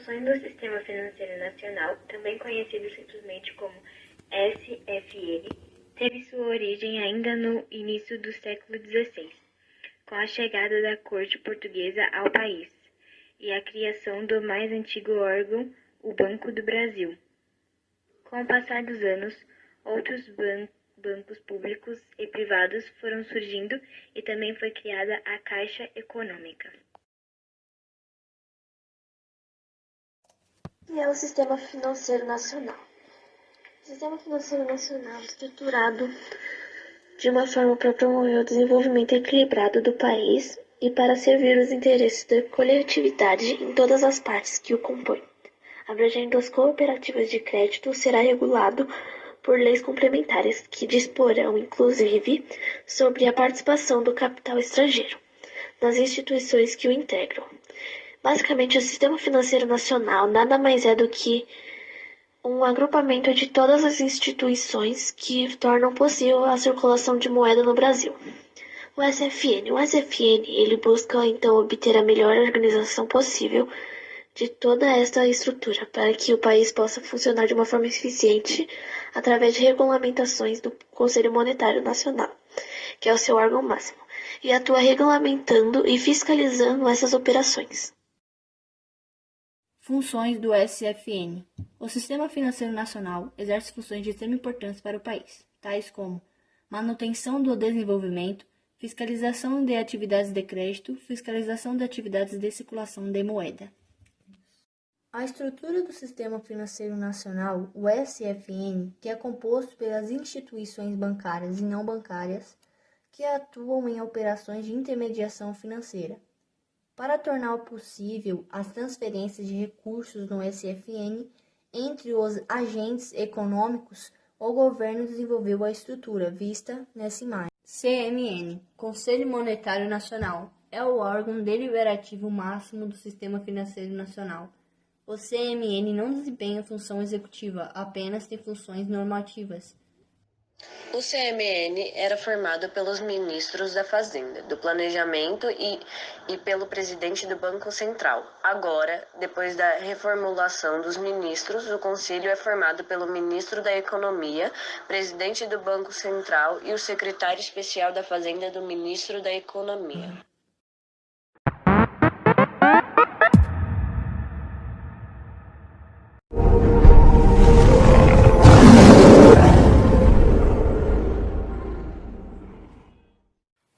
funções do Sistema Financeiro Nacional, também conhecido simplesmente como SFN, teve sua origem ainda no início do século XVI, com a chegada da corte portuguesa ao país e a criação do mais antigo órgão, o Banco do Brasil. Com o passar dos anos, outros bancos públicos e privados foram surgindo e também foi criada a Caixa Econômica. E é o Sistema Financeiro Nacional. O Sistema Financeiro Nacional é estruturado de uma forma para promover o desenvolvimento equilibrado do país e para servir os interesses da coletividade em todas as partes que o compõem. Abrangendo as cooperativas de crédito, será regulado por leis complementares que disporão, inclusive, sobre a participação do capital estrangeiro nas instituições que o integram. Basicamente, o Sistema Financeiro Nacional nada mais é do que um agrupamento de todas as instituições que tornam possível a circulação de moeda no Brasil. O SFN, ele busca então obter a melhor organização possível de toda esta estrutura para que o país possa funcionar de uma forma eficiente através de regulamentações do Conselho Monetário Nacional, que é o seu órgão máximo, e atua regulamentando e fiscalizando essas operações. Funções do SFN. O Sistema Financeiro Nacional exerce funções de extrema importância para o país, tais como manutenção do desenvolvimento, fiscalização de atividades de crédito, fiscalização de atividades de circulação de moeda. A estrutura do Sistema Financeiro Nacional, o SFN, que é composto pelas instituições bancárias e não bancárias que atuam em operações de intermediação financeira. Para tornar possível as transferências de recursos no SFN entre os agentes econômicos, o governo desenvolveu a estrutura vista nessa imagem. CMN, Conselho Monetário Nacional, é o órgão deliberativo máximo do Sistema Financeiro Nacional. O CMN não desempenha função executiva, apenas tem funções normativas. O CMN era formado pelos ministros da Fazenda, do Planejamento e pelo presidente do Banco Central. Agora, depois da reformulação dos ministros, o Conselho é formado pelo ministro da Economia, presidente do Banco Central e o secretário especial da Fazenda do ministro da Economia.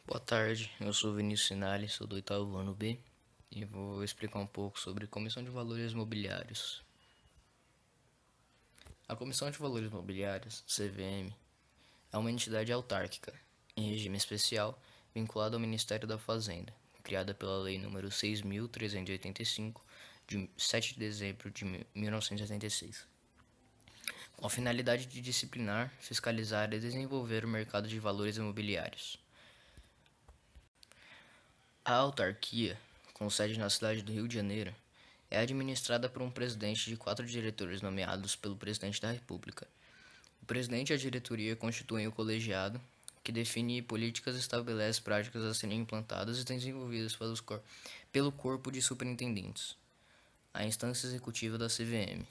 Boa tarde, eu sou Vinícius Sinali, sou do 8º ano B e vou explicar um pouco sobre Comissão de Valores Mobiliários. A Comissão de Valores Mobiliários, CVM, é uma entidade autárquica, em regime especial, vinculada ao Ministério da Fazenda, criada pela Lei nº 6.385, de 7 de dezembro de 1986, com a finalidade de disciplinar, fiscalizar e desenvolver o mercado de valores imobiliários. A autarquia, com sede na cidade do Rio de Janeiro, é administrada por um presidente de 4 diretores nomeados pelo presidente da República. O presidente e a diretoria constituem o colegiado, que define políticas e estabelece práticas a serem implantadas e desenvolvidas pelo corpo de superintendentes, a instância executiva da CVM.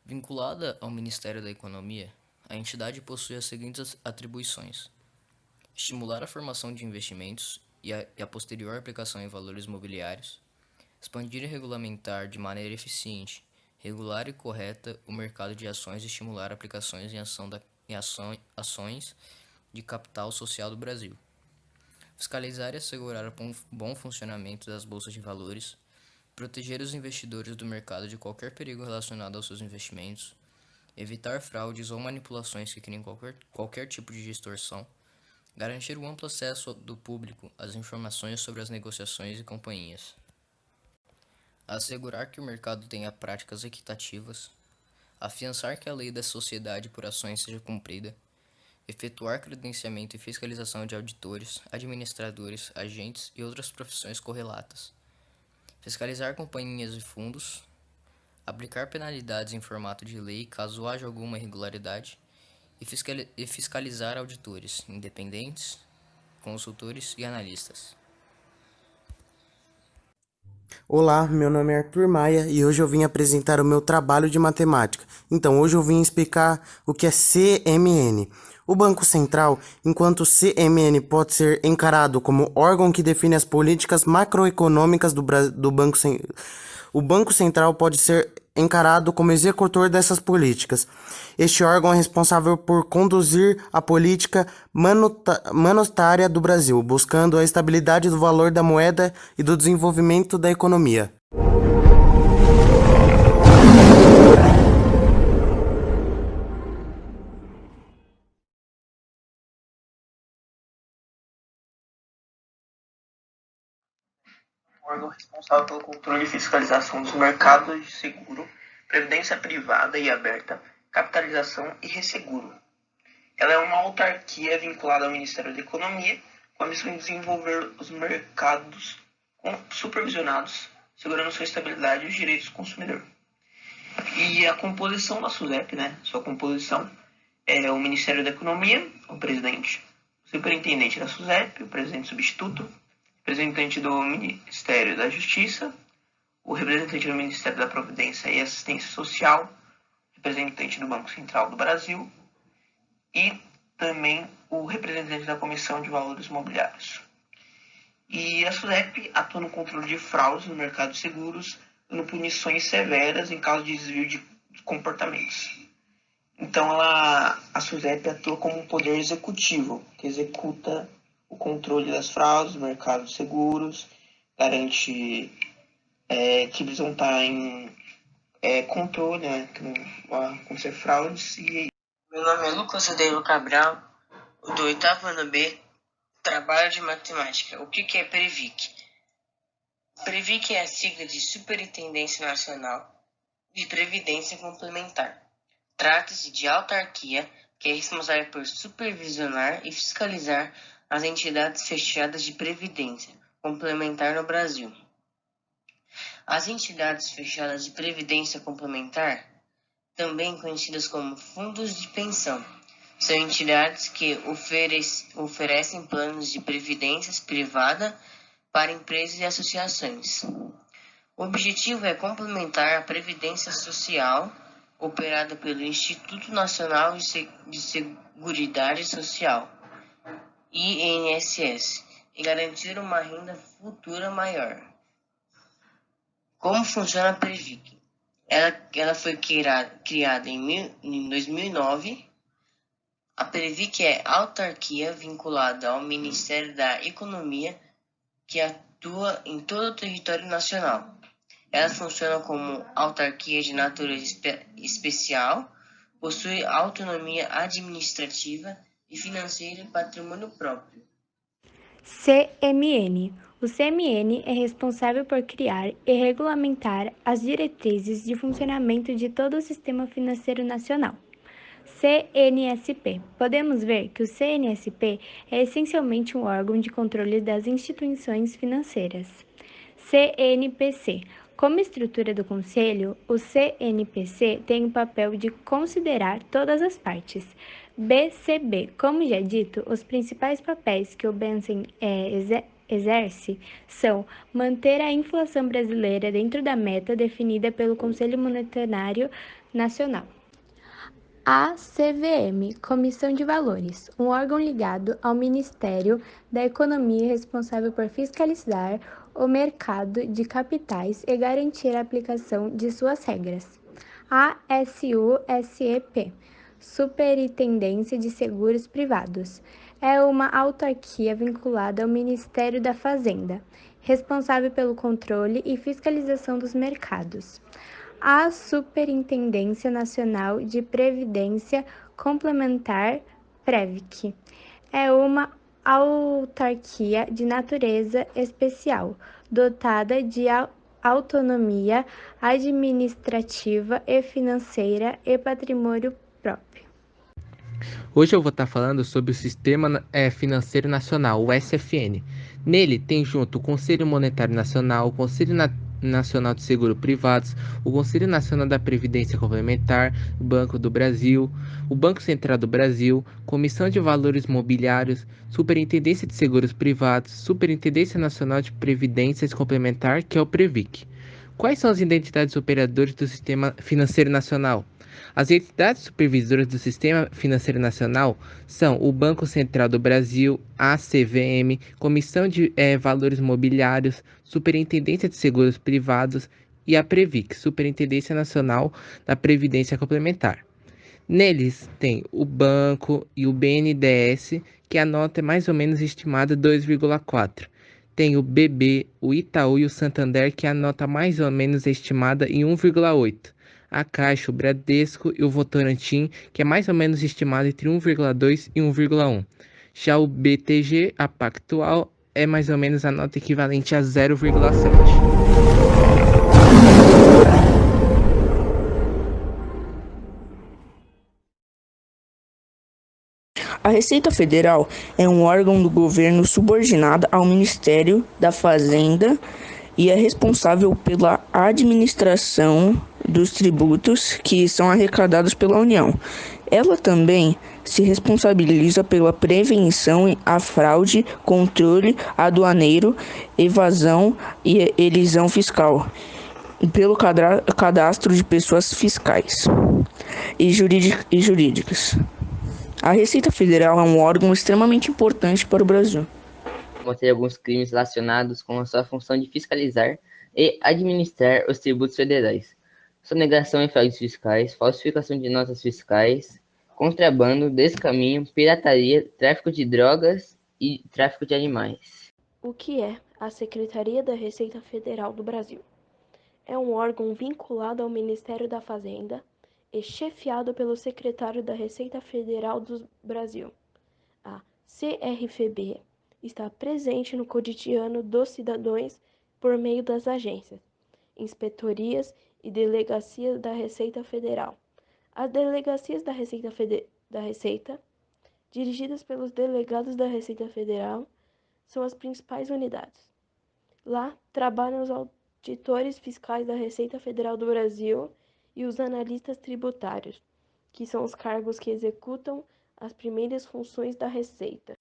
Vinculada ao Ministério da Economia, a entidade possui as seguintes atribuições: estimular a formação de investimentos e a posterior aplicação em valores mobiliários, expandir e regulamentar de maneira eficiente, regular e correta o mercado de ações e estimular aplicações em ações de capital social do Brasil, fiscalizar e assegurar o bom funcionamento das bolsas de valores, proteger os investidores do mercado de qualquer perigo relacionado aos seus investimentos, evitar fraudes ou manipulações que criem qualquer tipo de distorção, garantir o amplo acesso do público às informações sobre as negociações e companhias, assegurar que o mercado tenha práticas equitativas, afiançar que a lei da sociedade por ações seja cumprida, efetuar credenciamento e fiscalização de auditores, administradores, agentes e outras profissões correlatas, fiscalizar companhias e fundos, aplicar penalidades em formato de lei caso haja alguma irregularidade, e fiscalizar auditores independentes, consultores e analistas. Olá, meu nome é Arthur Maia e hoje eu vim apresentar o meu trabalho de matemática. Então, hoje eu vim explicar o que é CMN. O Banco Central, enquanto CMN pode ser encarado como órgão que define as políticas macroeconômicas do Banco Central, o Banco Central pode ser encarado como executor dessas políticas. Este órgão é responsável por conduzir a política monetária do Brasil, buscando a estabilidade do valor da moeda e do desenvolvimento da economia. O órgão responsável pelo controle e fiscalização dos mercados de seguro, previdência privada e aberta, capitalização e resseguro. Ela é uma autarquia vinculada ao Ministério da Economia, com a missão de desenvolver os mercados supervisionados, segurando sua estabilidade e os direitos do consumidor. E a composição da SUSEP, sua composição é o Ministério da Economia, o presidente, o superintendente da SUSEP, o presidente substituto, representante do Ministério da Justiça, o representante do Ministério da Providência e Assistência Social, representante do Banco Central do Brasil e também o representante da Comissão de Valores Mobiliários. E a SUSEP atua no controle de fraudes no mercado de seguros, dando punições severas em caso de desvio de comportamentos. Então, a SUSEP atua como um poder executivo, que executa o controle das fraudes do mercado de seguros, garante que eles vão estar em controle, que não vão acontecer fraudes. E Meu nome é Lucas Adelo Cabral, do 8º ano B, trabalho de matemática. O que é Previc? Previc é a sigla de Superintendência Nacional de Previdência Complementar. Trata-se de autarquia que é responsável por supervisionar e fiscalizar as entidades fechadas de previdência complementar no Brasil. As entidades fechadas de previdência complementar, também conhecidas como fundos de pensão, são entidades que oferecem planos de previdência privada para empresas e associações. O objetivo é complementar a previdência social operada pelo Instituto Nacional de Seguridade Social, INSS, e garantir uma renda futura maior. Como funciona a Previc? Ela foi criada em 2009. A Previc é autarquia vinculada ao Ministério da Economia que atua em todo o território nacional. Ela funciona como autarquia de natureza especial, possui autonomia administrativa e financeira e patrimônio próprio. CMN. O CMN é responsável por criar e regulamentar as diretrizes de funcionamento de todo o sistema financeiro nacional. CNSP. Podemos ver que o CNSP é essencialmente um órgão de controle das instituições financeiras. CNPC. Como estrutura do Conselho, o CNPC tem o papel de considerar todas as partes. BCB. Como já dito, os principais papéis que o BCB exerce são manter a inflação brasileira dentro da meta definida pelo Conselho Monetário Nacional. A CVM, Comissão de Valores, um órgão ligado ao Ministério da Economia responsável por fiscalizar o mercado de capitais e garantir a aplicação de suas regras. A SUSEP, Superintendência de Seguros Privados, é uma autarquia vinculada ao Ministério da Fazenda, responsável pelo controle e fiscalização dos mercados. A Superintendência Nacional de Previdência Complementar, Previc, é uma autarquia de natureza especial, dotada de autonomia administrativa e financeira e patrimônio próprio. Hoje eu vou estar falando sobre o Sistema Financeiro Nacional, o SFN. Nele tem junto o Conselho Monetário Nacional, o Conselho Nacional de Seguro Privados, o Conselho Nacional da Previdência Complementar, o Banco do Brasil, o Banco Central do Brasil, Comissão de Valores Mobiliários, Superintendência de Seguros Privados, Superintendência Nacional de Previdência Complementar, que é o PREVIC. Quais são as entidades operadoras do Sistema Financeiro Nacional? As entidades supervisoras do Sistema Financeiro Nacional são o Banco Central do Brasil, a CVM, Comissão de Valores Mobiliários, Superintendência de Seguros Privados e a PREVIC, Superintendência Nacional da Previdência Complementar. Neles tem o banco e o BNDES, que a nota é mais ou menos estimada 2,4. Tem o BB, o Itaú e o Santander, que a nota mais ou menos é estimada em 1,8. A Caixa, o Bradesco e o Votorantim, que é mais ou menos estimado entre 1,2 e 1,1. Já o BTG, a Pactual, é mais ou menos a nota equivalente a 0,7. A Receita Federal é um órgão do governo subordinado ao Ministério da Fazenda e é responsável pela administração dos tributos que são arrecadados pela União. Ela também se responsabiliza pela prevenção à fraude, controle aduaneiro, evasão e elisão fiscal, e pelo cadastro de pessoas fiscais e jurídicas. A Receita Federal é um órgão extremamente importante para o Brasil. Combater alguns crimes relacionados com a sua função de fiscalizar e administrar os tributos federais, sonegação e fraudes fiscais, falsificação de notas fiscais, contrabando, descaminho, pirataria, tráfico de drogas e tráfico de animais. O que é a Secretaria da Receita Federal do Brasil? É um órgão vinculado ao Ministério da Fazenda e chefiado pelo secretário da Receita Federal do Brasil. A CRFB está presente no cotidiano dos cidadãos por meio das agências, inspetorias e delegacias da Receita Federal. As delegacias da Receita, dirigidas pelos delegados da Receita Federal, são as principais unidades. Lá trabalham os auditores fiscais da Receita Federal do Brasil e os analistas tributários, que são os cargos que executam as primeiras funções da Receita.